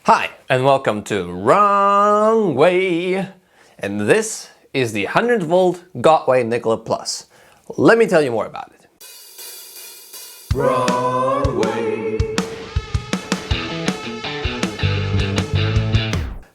Hi, and welcome to Wrong Way. And this is the 100 volt GotWay Nikola Plus. Let me tell you more about it. Wrong Way.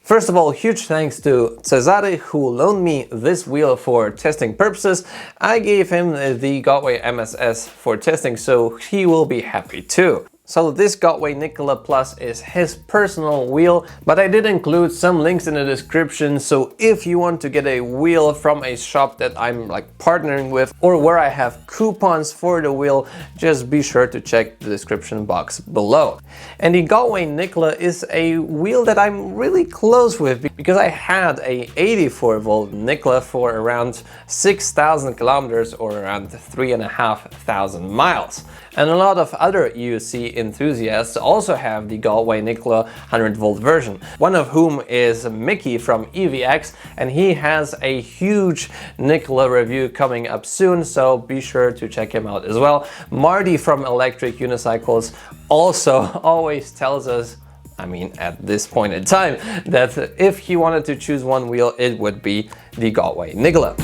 First of all, huge thanks to Cesare who loaned me this wheel for testing purposes. I gave him the GotWay MSS for testing, so he will be happy too. So this GotWay Nikola Plus is his personal wheel, but I did include some links in the description, so if you want to get a wheel from a shop that I'm partnering with or where I have coupons for the wheel, just be sure to check the description box below. And the GotWay Nikola is a wheel that I'm really close with because I had a 84 volt Nikola for around 6,000 kilometers or around 3,500 miles. And a lot of other EUC enthusiasts also have the GotWay Nikola 100 volt version, one of whom is Mickey from EVX, and he has a huge Nikola review coming up soon, so be sure to check him out as well. Marty from Electric Unicycles also always tells us, at this point in time, that if he wanted to choose one wheel, it would be the GotWay Nikola.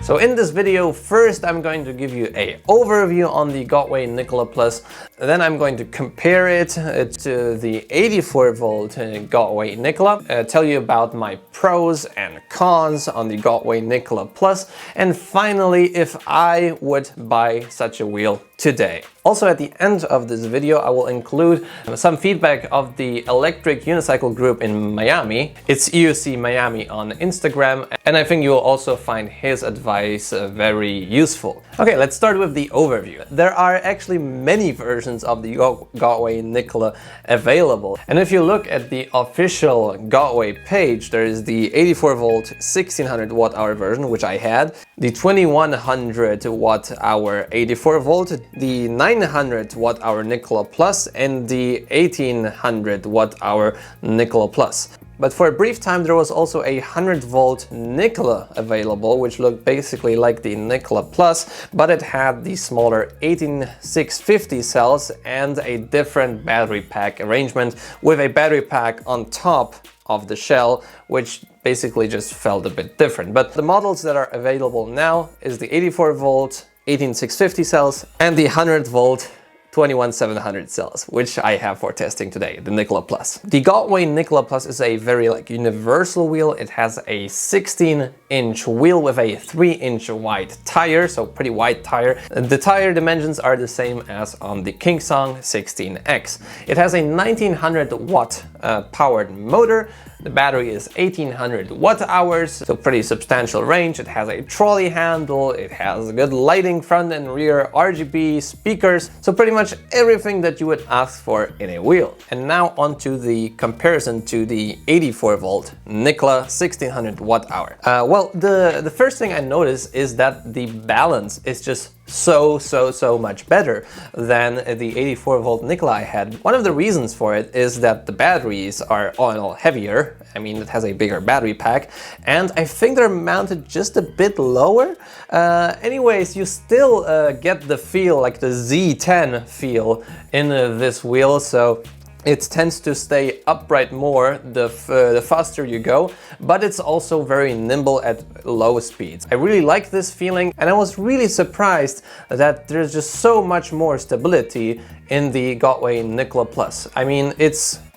So in this video, first I'm going to give you an overview on the GotWay Nikola Plus, then I'm going to compare it to the 84 volt GotWay Nikola, tell you about my pros and cons on the GotWay Nikola Plus, and finally if I would buy such a wheel today. Also at the end of this video I will include some feedback of the electric unicycle group in Miami. It's EUC Miami on Instagram, and I think you will also find his advice very useful. Okay, let's start with the overview. There are actually many versions of the GotWay Nikola available, and if you look at the official GotWay page, there is the 84 volt 1600 watt hour version, which I had, the 2100 watt hour 84 volt, the 900 watt hour Nikola Plus, and the 1800 watt hour Nikola Plus. But for a brief time there was also a 100 volt Nikola available, which looked basically like the Nikola Plus, but it had the smaller 18650 cells and a different battery pack arrangement with a battery pack on top of the shell, which basically just felt a bit different. But the models that are available now is the 84 volt 18650 cells and the 100 volt 21700 cells, which I have for testing today, the Nikola Plus. The GotWay Nikola Plus is a very universal wheel. It has a 16-inch wheel with a 3-inch wide tire, so pretty wide tire. The tire dimensions are the same as on the Kingsong 16X. It has a 1900 watt powered motor. The battery is 1800 watt hours, so pretty substantial range. It has a trolley handle, it has good lighting front and rear, RGB speakers, so pretty much everything that you would ask for in a wheel. And now onto the comparison to the 84 volt Nikola 1600 watt hour. Well, the first thing I noticed is that the balance is just so much better than the 84 volt Nikola I had. One of the reasons for it is that the batteries are all heavier. It has a bigger battery pack, and I think they're mounted just a bit lower. Anyways, you still get the feel, like the Z10 feel in this wheel, so it tends to stay upright more the faster you go, but it's also very nimble at low speeds. I really like this feeling, and I was really surprised that there's just so much more stability in the GotWay Nikola Plus.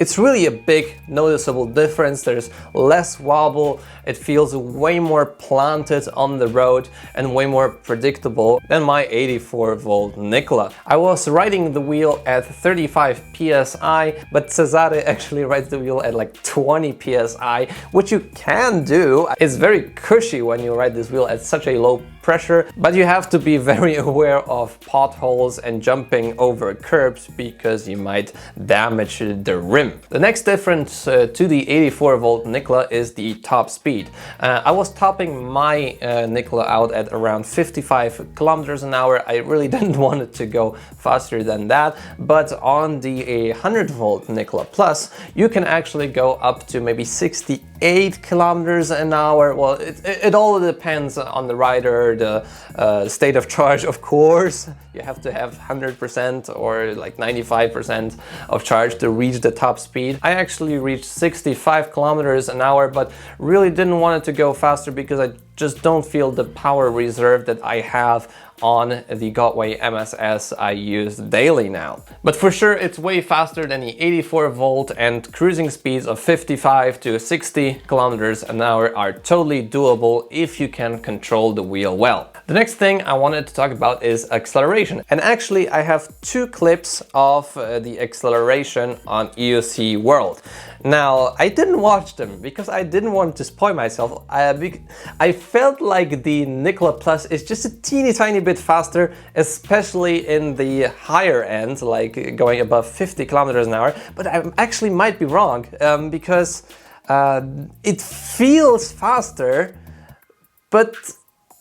It's really a big noticeable difference. There's less wobble, it feels way more planted on the road and way more predictable than my 84 volt Nikola. I was riding the wheel at 35 psi, but Cesare actually rides the wheel at 20 psi, which you can do. It's very cushy when you ride this wheel at such a low pressure, but you have to be very aware of potholes and jumping over curbs because you might damage the rim. The next difference to the 84 volt Nikola is the top speed. I was topping my Nikola out at around 55 kilometers an hour. I really didn't want it to go faster than that, but on the 100 volt volt Nikola Plus, you can actually go up to maybe 68 kilometers an hour. Well, it all depends on the rider, the state of charge, of course. You have to have 100% or like 95% of charge to reach the top speed. I actually reached 65 kilometers an hour, but really didn't want it to go faster because I just don't feel the power reserve that I have on the GotWay MSS I use daily now. But for sure it's way faster than the 84 volt, and cruising speeds of 55 to 60 kilometers an hour are totally doable if you can control the wheel well. The next thing I wanted to talk about is acceleration. And actually I have two clips of the acceleration on EUC World. Now, I didn't watch them because I didn't want to spoil myself. I felt like the Nikola Plus is just a teeny tiny bit faster, especially in the higher end, like going above 50 kilometers an hour. But I actually might be wrong because it feels faster, but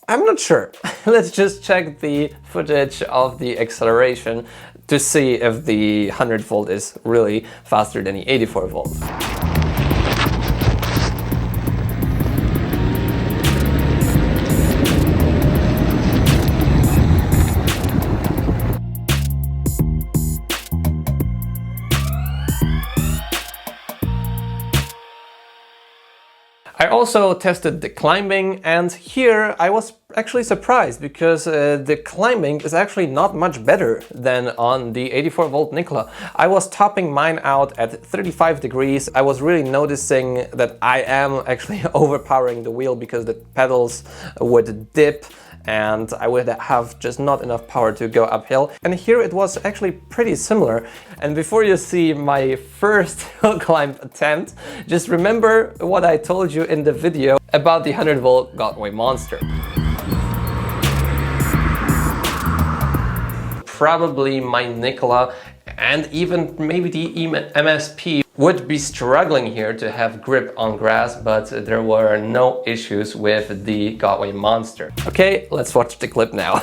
I'm not sure. Let's just check the footage of the acceleration to see if the 100 volt is really faster than the 84 volt. I also tested the climbing, and here I was actually surprised because the climbing is actually not much better than on the 84 volt Nikola. I was topping mine out at 35 degrees. I was really noticing that I am actually overpowering the wheel because the pedals would dip and I would have just not enough power to go uphill. And here it was actually pretty similar. And before you see my first hill climb attempt, just remember what I told you in the video about the 100 volt GotWay Monster. Probably my Nikola and even maybe the MSP would be struggling here to have grip on grass, but there were no issues with the GotWay Monster. Okay, let's watch the clip now.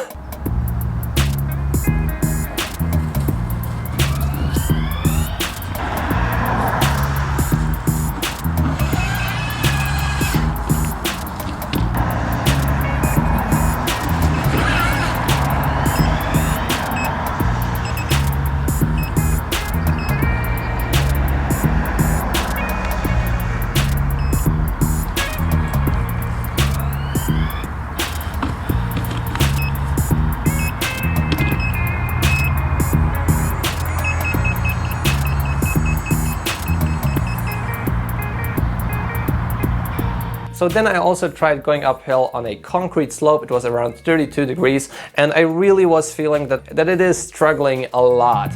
So then I also tried going uphill on a concrete slope. It was around 32 degrees and I really was feeling that it is struggling a lot.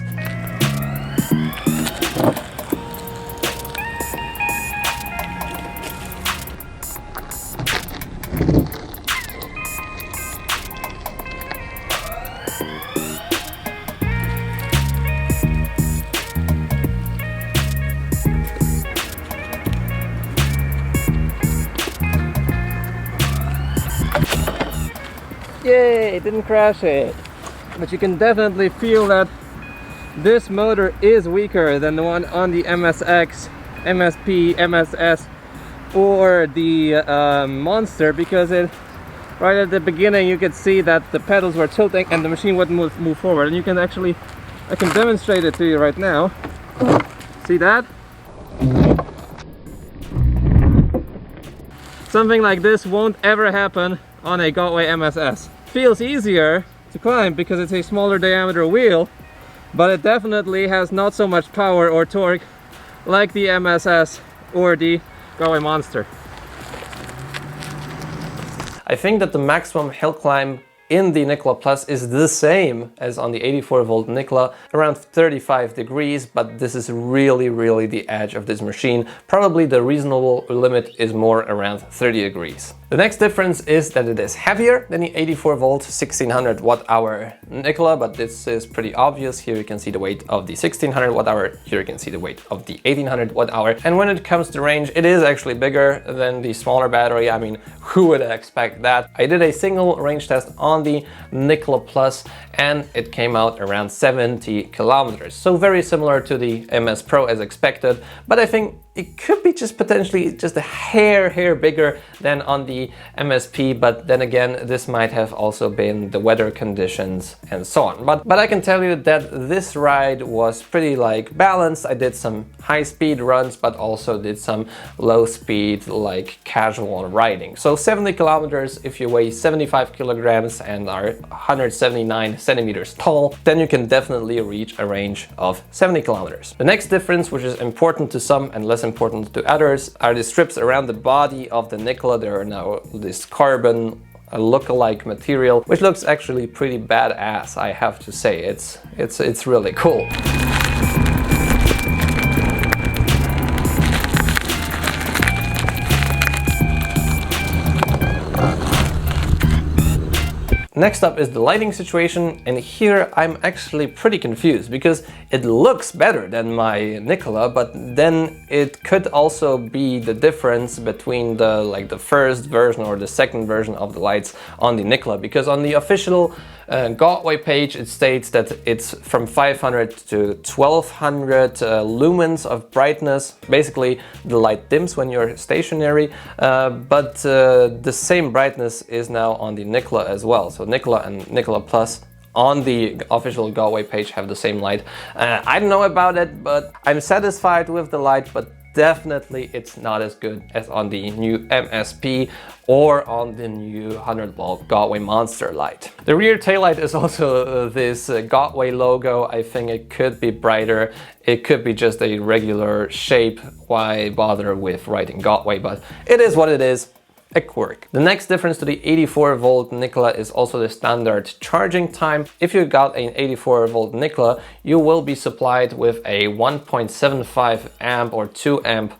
Yay, it didn't crash it. But you can definitely feel that this motor is weaker than the one on the MSX, MSP, MSS or the Monster, because right at the beginning you could see that the pedals were tilting and the machine wouldn't move forward. And you can actually, I can demonstrate it to you right now. See that? Something like this won't ever happen on a GotWay MSS. Feels easier to climb because it's a smaller diameter wheel, but it definitely has not so much power or torque like the MSS or the GotWay Monster. I think that the maximum hill climb in the Nikola Plus is the same as on the 84 volt Nikola, around 35 degrees, but this is really the edge of this machine. Probably the reasonable limit is more around 30 degrees. The next difference is that it is heavier than the 84 volt 1600 watt hour Nikola, but this is pretty obvious. Here you can see the weight of the 1600 watt hour, here you can see the weight of the 1800 watt hour. And when it comes to range, it is actually bigger than the smaller battery. I mean, who would expect that? I did a single range test on the Nikola Plus and it came out around 70 kilometers. So very similar to the MS Pro as expected, but I think it could be just potentially just a hair bigger than on the MSP, but then again, this might have also been the weather conditions and so on. But I can tell you that this ride was pretty like balanced. I did some high speed runs, but also did some low speed like casual riding. So 70 kilometers, if you weigh 75 kilograms and are 179 centimeters tall, then you can definitely reach a range of 70 kilometers. The next difference, which is important to some and less important to others, are the strips around the body of the Nikola. There are now this carbon look-alike material, which looks actually pretty badass, I have to say. It's really cool. Next up is the lighting situation, and here I'm actually pretty confused because it looks better than my Nikola, but then it could also be the difference between the first version or the second version of the lights on the Nikola, because on the official GotWay page it states that it's from 500 to 1200 lumens of brightness. Basically the light dims when you're stationary, but the same brightness is now on the Nikola as well. So Nikola and Nikola Plus on the official GotWay page have the same light. I don't know about it, but I'm satisfied with the light, but definitely it's not as good as on the new MSP or on the new 100 volt GotWay Monster light. The rear taillight is also this GotWay logo. I think it could be brighter. It could be just a regular shape. Why bother with writing GotWay? But it is what it is. A quirk. The next difference to the 84 volt Nikola is also the standard charging time. If you got an 84 volt Nikola, you will be supplied with a 1.75 amp or 2 amp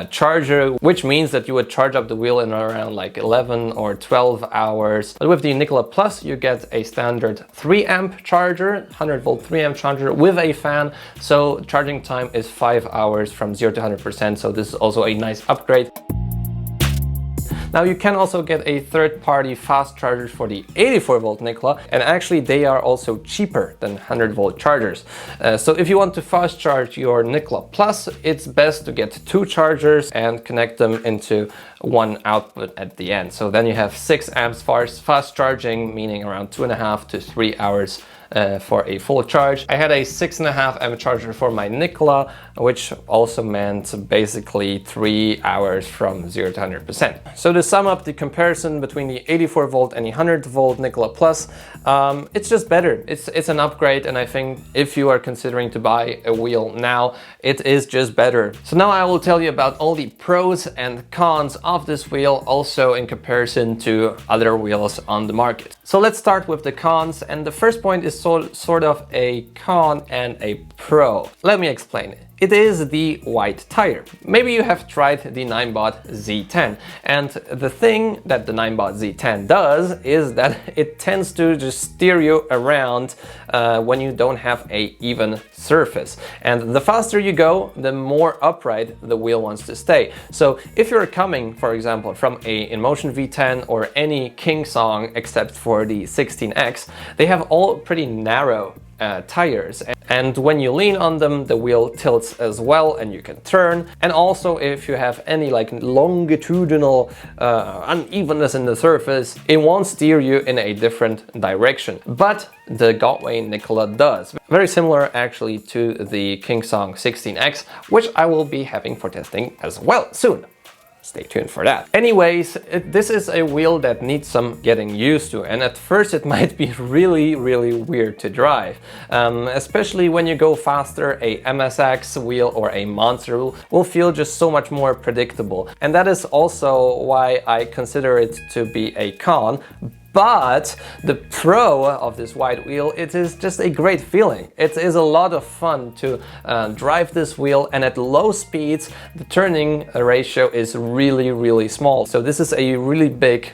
charger, which means that you would charge up the wheel in around like 11 or 12 hours. But with the Nikola Plus, you get a standard 3 amp charger, 100 volt 3 amp charger with a fan. So charging time is 5 hours from 0 to 100%. So this is also a nice upgrade. Now you can also get a third-party fast charger for the 84 volt Nikola, and actually they are also cheaper than 100 volt chargers. So if you want to fast charge your Nikola Plus, it's best to get 2 chargers and connect them into one output at the end. So then you have 6 amps fast charging, meaning around 2.5 to 3 hours for a full charge. I had a 6.5 amp charger for my Nikola, which also meant basically 3 hours from 0 to 100%. So to sum up the comparison between the 84 volt and the 100 volt Nikola Plus, it's just better. It's an upgrade, and I think if you are considering to buy a wheel now, it is just better. So now I will tell you about all the pros and cons of this wheel, also in comparison to other wheels on the market. So let's start with the cons, and the first point is sort of a con and a pro. Let me explain it. It is the white tire. Maybe you have tried the Ninebot Z10, and the thing that the Ninebot Z10 does is that it tends to just steer you around when you don't have a even surface. And the faster you go, the more upright the wheel wants to stay. So if you're coming, for example, from a InMotion V10 or any King Song except for the 16X, they have all pretty narrow tires, and when you lean on them, the wheel tilts as well and you can turn. And also if you have any like longitudinal unevenness in the surface, it won't steer you in a different direction. But the GotWay Nikola does. Very similar actually to the King Song 16X, which I will be having for testing as well soon. Stay tuned for that. Anyways, this is a wheel that needs some getting used to, and at first it might be really weird to drive. Especially when you go faster, a MSX wheel or a Monster wheel will feel just so much more predictable. And that is also why I consider it to be a con. But the pro of this wide wheel, it is just a great feeling. It is a lot of fun to drive this wheel, and at low speeds the turning ratio is really small. So this is a really big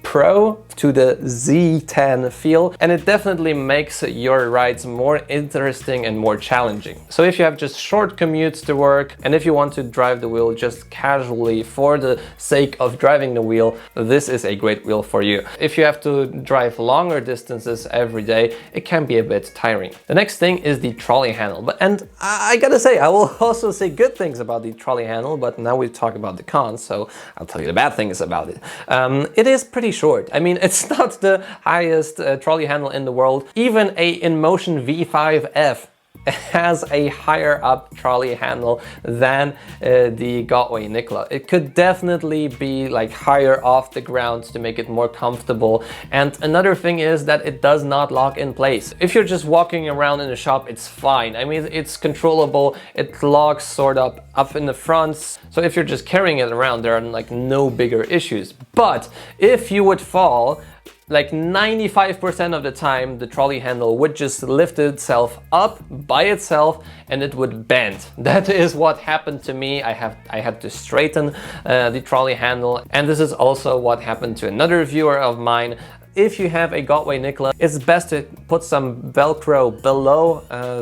pro to the Z10 feel, and it definitely makes your rides more interesting and more challenging. So if you have just short commutes to work, and if you want to drive the wheel just casually for the sake of driving the wheel, this is a great wheel for you. If you have to drive longer distances every day, it can be a bit tiring. The next thing is the trolley handle, and I gotta say, I will also say good things about the trolley handle, but now we talk about the cons, so I'll tell you the bad things about it. It is pretty short. I mean, it's not the highest trolley handle in the world. Even a InMotion V5F has a higher up trolley handle than the GotWay Nikola. It could definitely be like higher off the ground to make it more comfortable. And another thing is that it does not lock in place. If you're just walking around in the shop, it's fine. I mean, it's controllable. It locks sort of up in the front. So if you're just carrying it around, there are like no bigger issues. But if you would fall, like 95% of the time, the trolley handle would just lift itself up by itself and it would bend. That is what happened to me. I had to straighten the trolley handle, and this is also what happened to another viewer of mine. If you have a GotWay Nikola, it's best to put some Velcro below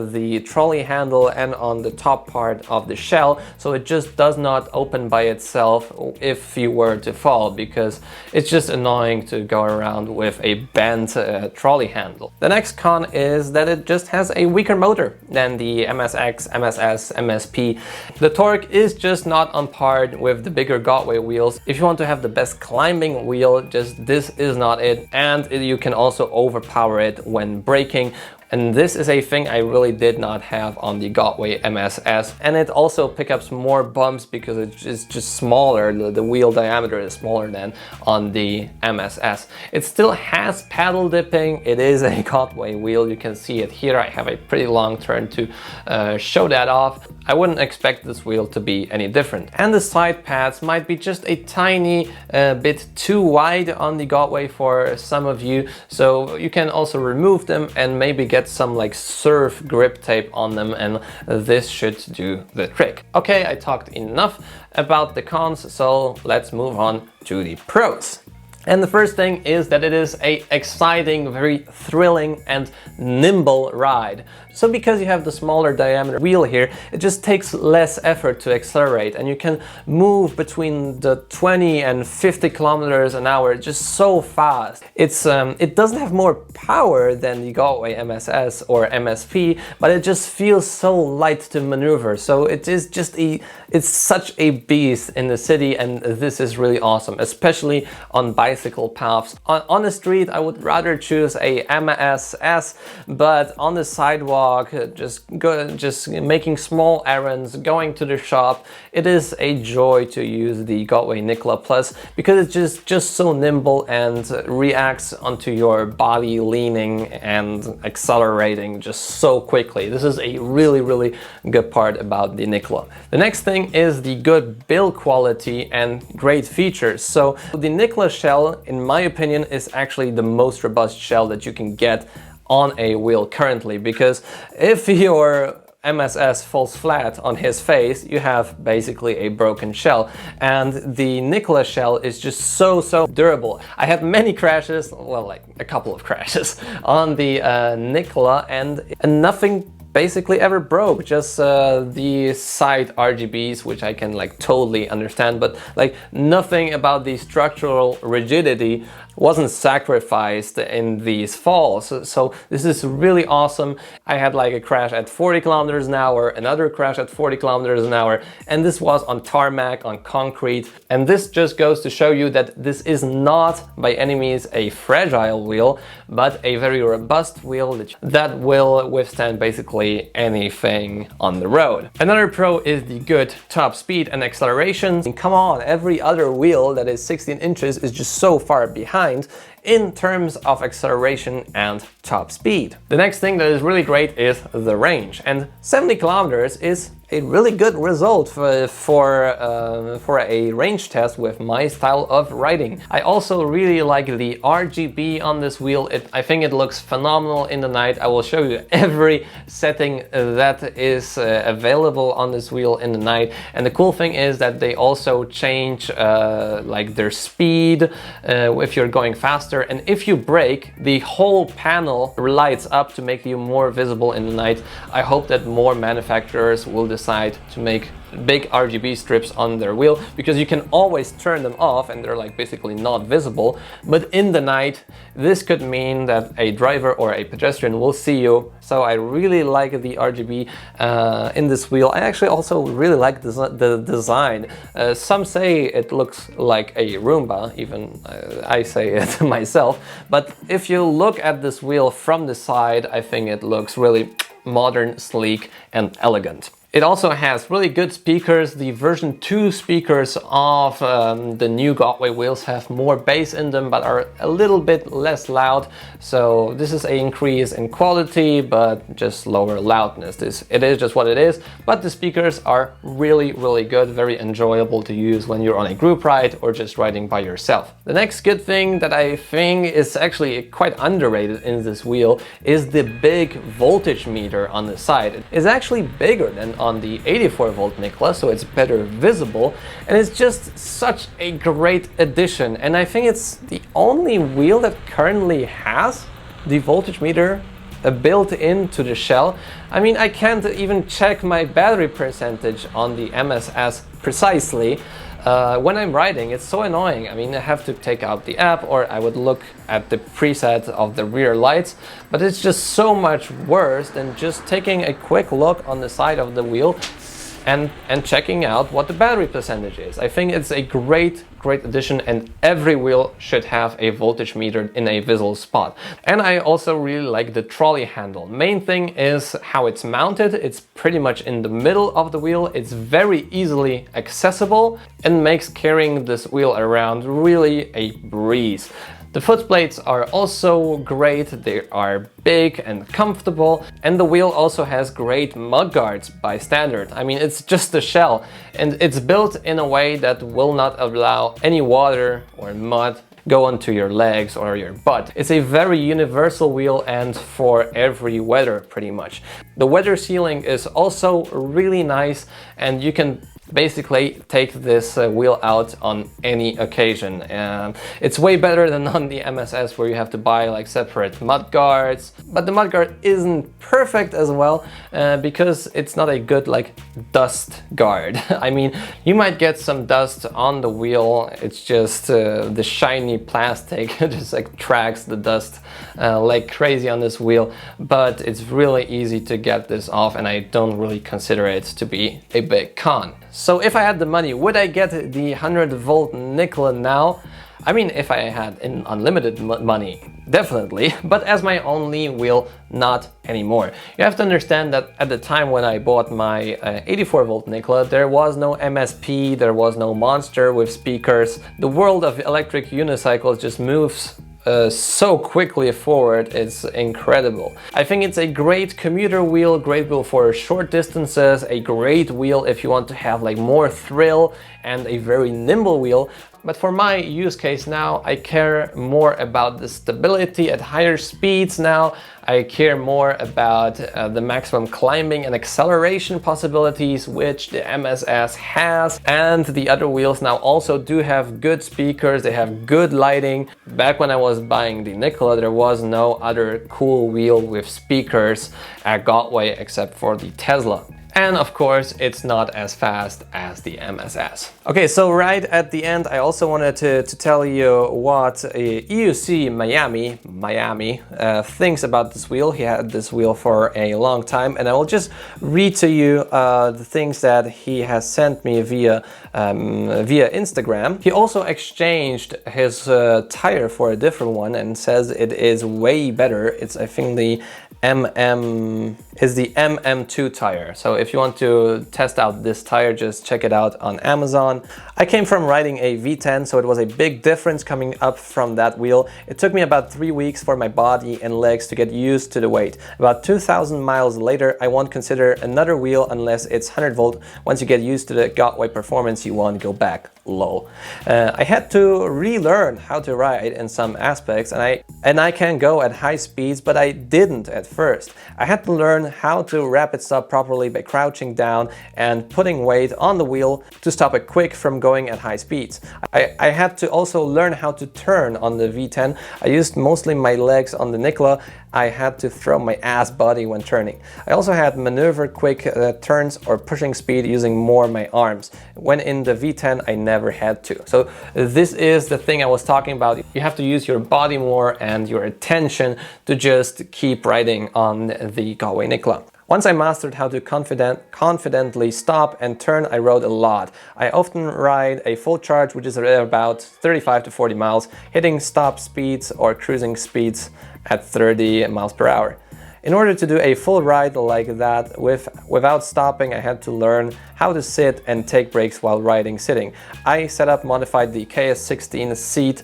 the trolley handle and on the top part of the shell, so it just does not open by itself if you were to fall, because it's just annoying to go around with a bent trolley handle. The next con is that it just has a weaker motor than the MSX, MSS, MSP. The torque is just not on par with the bigger GotWay wheels. If you want to have the best climbing wheel, just this is not it. And you can also overpower it when braking. And this is a thing I really did not have on the GotWay MSS. And it also picks up more bumps because it is just smaller. The wheel diameter is smaller than on the MSS. It still has paddle dipping. It is a GotWay wheel. You can see it here. I have a pretty long turn to show that off. I wouldn't expect this wheel to be any different. And the side pads might be just a tiny bit too wide on the GotWay for some of you. So you can also remove them and maybe get some like surf grip tape on them, and this should do the trick. Okay, I talked enough about the cons, so let's move on to the pros. And the first thing is that it is an exciting, very thrilling and nimble ride. So because you have the smaller diameter wheel here, it just takes less effort to accelerate, and you can move between the 20 and 50 kilometers an hour just so fast. It doesn't have more power than the GotWay MSS or MSP, but it just feels so light to maneuver. So it is just it's such a beast in the city, and this is really awesome, especially on bicycle paths. On the street, I would rather choose a MSS, but on the sidewalk, just making small errands, going to the shop, it is a joy to use the GotWay Nikola Plus because it's just so nimble and reacts onto your body leaning and accelerating just so quickly. This is a really good part about the Nikola. The next thing is the good build quality and great features. So the Nikola shell, in my opinion, is actually the most robust shell that you can get on a wheel currently, because if your MSS falls flat on his face, you have basically a broken shell, and the Nikola shell is just so durable. I had many crashes, well, like a couple of crashes on the Nikola, and nothing basically ever broke, just the side RGBs, which I can like totally understand, but like nothing about the structural rigidity wasn't sacrificed in these falls. So this is really awesome. I had like a crash at 40 kilometers an hour, another crash at 40 kilometers an hour, and this was on tarmac, on concrete. And this just goes to show you that this is not by any means a fragile wheel, but a very robust wheel that will withstand basically anything on the road. Another pro is the good top speed and acceleration. And come on, every other wheel that is 16 inches is just so far behind in terms of acceleration and top speed. The next thing that is really great is the range, and 70 kilometers is a really good result for a range test with my style of riding. I also really like the RGB on this wheel. I think it looks phenomenal in the night. I will show you every setting that is available on this wheel in the night. And the cool thing is that they also change like their speed if you're going faster, and if you brake, the whole panel lights up to make you more visible in the night. I hope that more manufacturers will decide to make big RGB strips on their wheel, because you can always turn them off and they're like basically not visible. But in the night, this could mean that a driver or a pedestrian will see you. So I really like the RGB in this wheel. I actually also really like the design. Some say it looks like a Roomba, even I say it myself. But if you look at this wheel from the side, I think it looks really modern, sleek, and elegant. It also has really good speakers. The version 2 speakers of the new GotWay wheels have more bass in them, but are a little bit less loud. So this is an increase in quality, but just lower loudness. It is just what it is, but the speakers are really, really good, very enjoyable to use when you're on a group ride or just riding by yourself. The next good thing that I think is actually quite underrated in this wheel is the big voltage meter on the side. It's actually bigger than on the 84 volt Nikola, so it's better visible, and it's just such a great addition. And I think it's the only wheel that currently has the voltage meter built into the shell. I mean, I can't even check my battery percentage on the MSS precisely when I'm riding. It's so annoying. I mean, I have to take out the app, or I would look at the preset of the rear lights, but it's just so much worse than just taking a quick look on the side of the wheel and checking out what the battery percentage is. I think it's a great addition, and every wheel should have a voltage meter in a visible spot. And I also really like the trolley handle. Main thing is how it's mounted. It's pretty much in the middle of the wheel. It's very easily accessible and makes carrying this wheel around really a breeze. The footplates are also great. They are big and comfortable, and the wheel also has great mud guards by standard. I mean, it's just a shell, and it's built in a way that will not allow any water or mud go onto your legs or your butt. It's a very universal wheel and for every weather pretty much. The weather sealing is also really nice, and you can basically take this wheel out on any occasion. It's way better than on the MSS, where you have to buy like separate mud guards, but the mud guard isn't perfect as well because it's not a good like dust guard. I mean, you might get some dust on the wheel. It's just the shiny plastic just like tracks the dust like crazy on this wheel, but it's really easy to get this off, and I don't really consider it to be a big con. So if I had the money, would I get the 100 volt Nikola now? I mean, if I had unlimited money, definitely, but as my only wheel, not anymore. You have to understand that at the time when I bought my 84 volt Nikola, there was no MSP, there was no monster with speakers. The world of electric unicycles just moves so quickly forward. It's incredible. I think it's a great commuter wheel, great wheel for short distances, a great wheel if you want to have like more thrill, and a very nimble wheel. But for my use case now, I care more about the stability at higher speeds now. I care more about the maximum climbing and acceleration possibilities, which the MSS has. And the other wheels now also do have good speakers, they have good lighting. Back when I was buying the Nikola, there was no other cool wheel with speakers at GotWay except for the Tesla. And of course, it's not as fast as the MSS. Okay, so right at the end, I also wanted to tell you what EUC Miami thinks about this wheel. He had this wheel for a long time, and I will just read to you the things that he has sent me via Instagram. He also exchanged his tire for a different one and says it is way better. It's, I think, the MM2 tire. So if you want to test out this tire, just check it out on Amazon. I came from riding a V10, so it was a big difference coming up from that wheel. It took me about 3 weeks for my body and legs to get used to the weight. About 2,000 miles later, I won't consider another wheel unless it's 100 volt. Once you get used to the GotWay performance, you won't go back low. I had to relearn how to ride in some aspects, and I can go at high speeds, but I didn't at first. I had to learn how to rapid stop properly by crouching down and putting weight on the wheel to stop it quick from going at high speeds. I had to also learn how to turn on the V10. I used mostly my legs on the Nikola. I had to throw my ass body when turning. I also had maneuver quick turns or pushing speed using more my arms. When in the V10, I never had to. So this is the thing I was talking about. You have to use your body more and your attention to just keep riding on the GotWay Nikola. Once I mastered how to confidently stop and turn, I rode a lot. I often ride a full charge, which is about 35 to 40 miles, hitting stop speeds or cruising speeds at 30 miles per hour. In order to do a full ride like that without stopping, I had to learn how to sit and take breaks while riding sitting. I modified the KS16 seat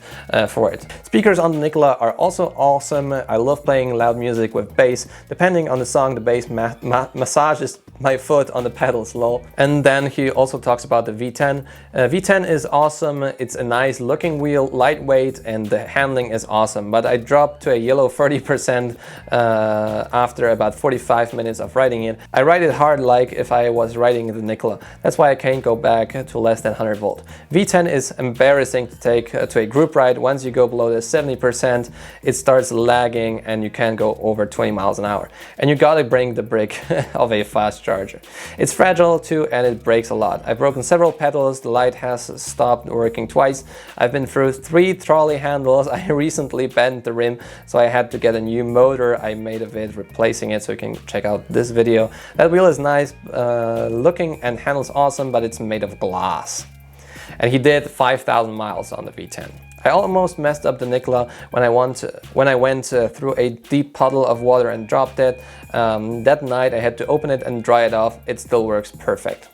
for it. Speakers on the Nikola are also awesome. I love playing loud music with bass. Depending on the song, the bass massages my foot on the pedals, lol. And then he also talks about the V10. V10 is awesome. It's a nice looking wheel, lightweight, and the handling is awesome. But I dropped to a yellow 30% after about 45 minutes of riding it. I ride it hard like if I was riding the Nikola. That's why I can't go back to less than 100 volt. V10 is embarrassing to take to a group ride. Once you go below the 70%, it starts lagging and you can't go over 20 miles an hour. And you gotta bring the brick of a fast charger. It's fragile too and it breaks a lot. I've broken several pedals, the light has stopped working twice. I've been through 3 trolley handles. I recently bent the rim, so I had to get a new motor. I made of it, replacing it, so you can check out this video. That wheel is nice looking and handles awesome, but it's made of glass. And he did 5,000 miles on the V10. I almost messed up the Nikola when I went through a deep puddle of water and dropped it. That night I had to open it and dry it off. It still works perfect.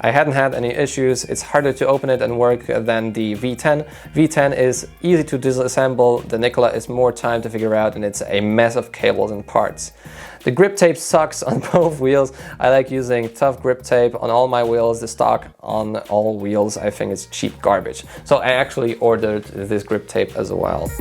I hadn't had any issues. It's harder to open it and work than the V10. V10 is easy to disassemble. The Nikola is more time to figure out, and it's a mess of cables and parts. The grip tape sucks on both wheels. I like using tough grip tape on all my wheels. The stock on all wheels, I think it's cheap garbage. So I actually ordered this grip tape as well.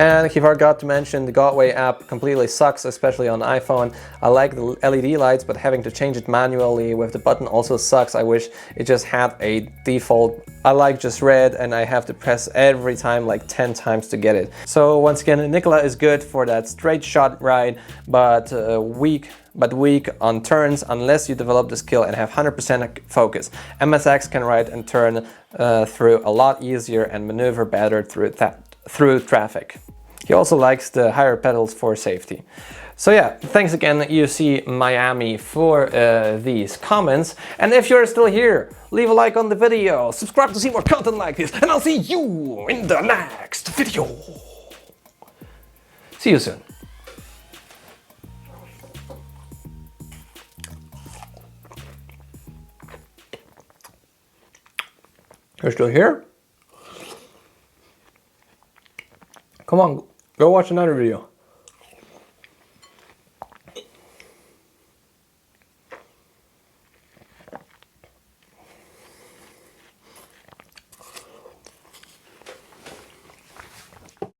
And he forgot to mention the GotWay app completely sucks, especially on iPhone. I like the LED lights, but having to change it manually with the button also sucks. I wish it just had a default. I like just red, and I have to press every time like 10 times to get it. So once again, the Nikola is good for that straight shot ride, but weak on turns unless you develop the skill and have 100% focus. MSX can ride and turn through a lot easier and maneuver better through traffic. He also likes the higher pedals for safety. So yeah, thanks again EUC Miami for these comments. And if you're still here, leave a like on the video, subscribe to see more content like this, and I'll see you in the next video. See you soon. You're still here? Come on, go watch another video.